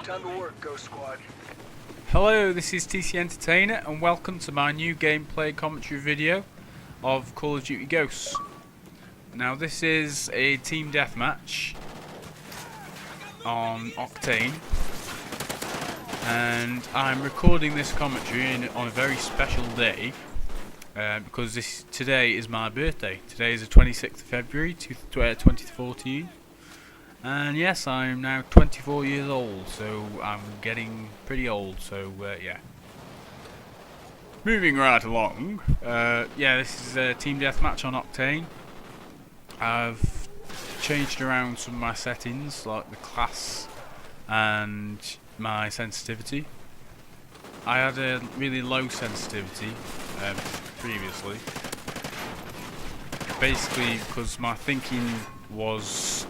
Time to work, Ghost Squad. Hello, this is TC Entertainer and welcome to my new gameplay commentary video of Call of Duty Ghosts. Now this is a Team Deathmatch on Octane, and I'm recording this commentary on a very special day because today is my birthday. Today is the 26th of February 2014. And yes, I'm now 24 years old, so I'm getting pretty old, so yeah. Moving right along, yeah, this is a Team Deathmatch on Octane. I've changed around some of my settings, like the class and my sensitivity. I had a really low sensitivity previously, basically because my thinking was,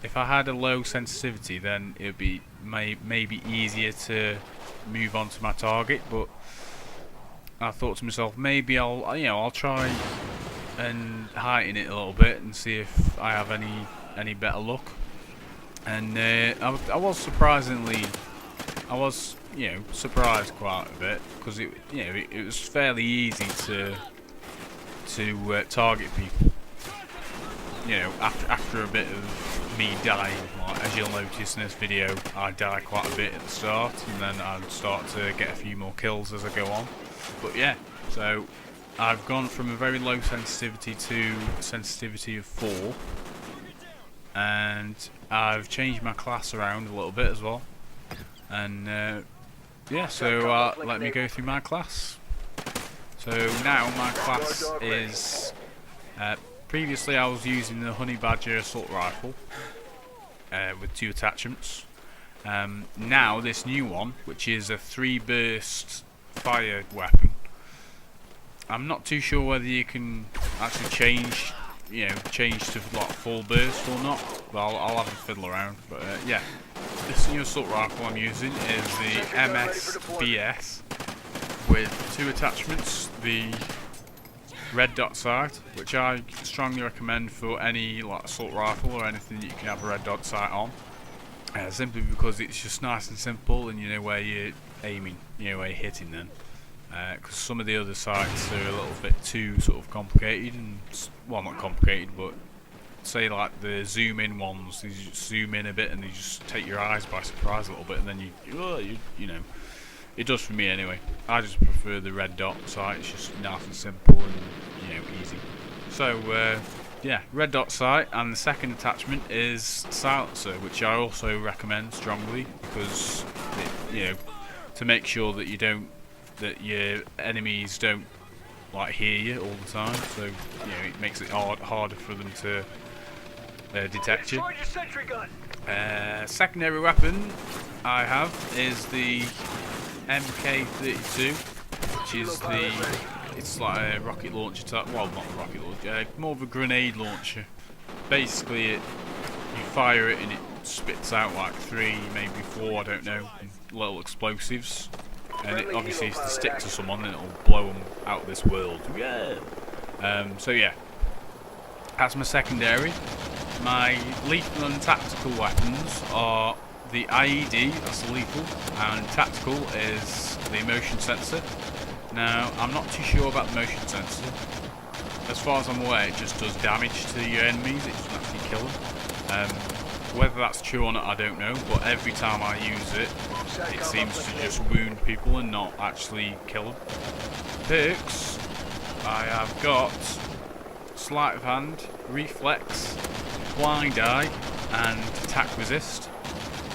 if I had a low sensitivity, then it would be maybe easier to move on to my target. But I thought to myself, maybe I'll try and heighten it a little bit and see if I have any better luck. And I was surprised quite a bit, because it was fairly easy to target people. After a bit of me dying, like, as you'll notice in this video, I die quite a bit at the start, and then I'd start to get a few more kills as I go on. But yeah, so I've gone from a very low sensitivity to a sensitivity of 4, and I've changed my class around a little bit as well. And yeah, so let me go through my class. So now my class is previously I was using the Honey Badger assault rifle with 2 attachments. Now this new one, which is a 3-burst fire weapon, I'm not too sure whether you can actually change to like full burst or not. But I'll have a fiddle around. But yeah, this new assault rifle I'm using is the MSBS with 2 attachments. The red dot sight, which I strongly recommend for any like assault rifle or anything that you can have a red dot sight on, simply because it's just nice and simple, and you know where you're aiming, you know where you're hitting then. Because some of the other sights are a little bit too sort of complicated, and well, not complicated, but say like the zoom in ones, you just zoom in a bit and they just take your eyes by surprise a little bit, and then you know. It does for me anyway. I just prefer the red dot sight. It's just nice and simple and easy. So yeah, red dot sight, and the second attachment is silencer, which I also recommend strongly, because to make sure that your enemies don't like hear you all the time. So it makes it harder for them to detect you. Secondary weapon I have is the MK32, which is it's like a rocket launcher type, well, not a rocket launcher, more of a grenade launcher. Basically you fire it and it spits out like 3, maybe 4, I don't know, little explosives, and it obviously if they stick to someone, then it'll blow them out of this world. Yeah. So yeah, that's my secondary. My lethal and tactical weapons are the IED, that's the lethal, and tactical is the motion sensor. Now, I'm not too sure about the motion sensor. As far as I'm aware, it just does damage to your enemies, it doesn't actually kill them. Whether that's true or not, I don't know, but every time I use it, it seems to just wound people and not actually kill them. Perks, I have got sleight of hand, reflex, blind eye, and attack resist.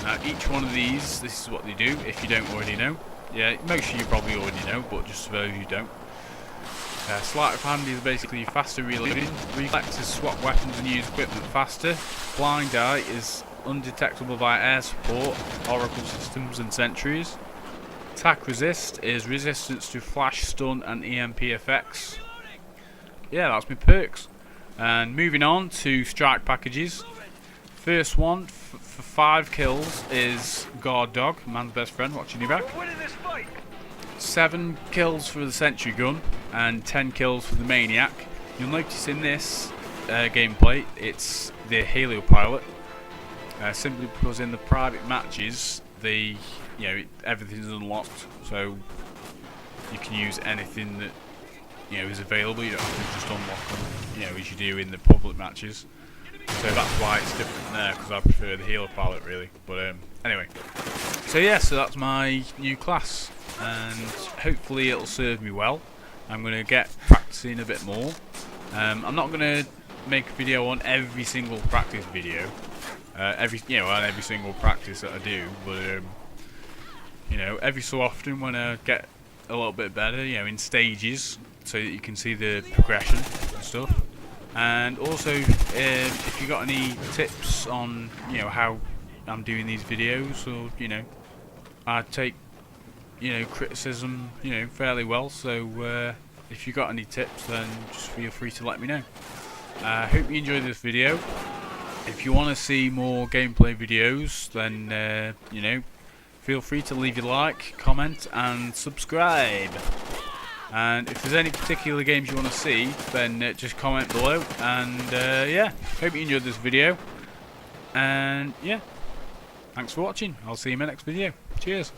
Now each one of these, this is what they do, if you don't already know. Yeah, most of you probably already know, but just for those who don't. Sleight of hand is basically faster reloading. Reflex is swap weapons and use equipment faster. Blind eye is undetectable by air support, oracle systems and sentries. Attack resist is resistance to flash, stun and EMP effects. Yeah, that's my perks. And moving on to strike packages. First one for 5 kills is Guard Dog, man's best friend, watching your back. 7 kills for the sentry gun and 10 kills for the maniac. You'll notice in this gameplay it's the Helio pilot, simply because in the private matches the everything's unlocked, so you can use anything that is available. You don't have to just unlock them, as you do in the public matches. So that's why it's different there, because I prefer the healer palette really. But anyway, so yeah, so that's my new class, and hopefully it'll serve me well. I'm gonna get practicing a bit more. I'm not gonna make a video on every single practice video, on every single practice that I do, but every so often when I get a little bit better, in stages, so that you can see the progression and stuff. And also, if you got any tips on how I'm doing these videos, or I take criticism fairly well. So if you got any tips, then just feel free to let me know. I hope you enjoyed this video. If you want to see more gameplay videos, then feel free to leave your like, comment, and subscribe. And if there's any particular games you want to see, then just comment below. And yeah, hope you enjoyed this video. And yeah, thanks for watching. I'll see you in my next video. Cheers.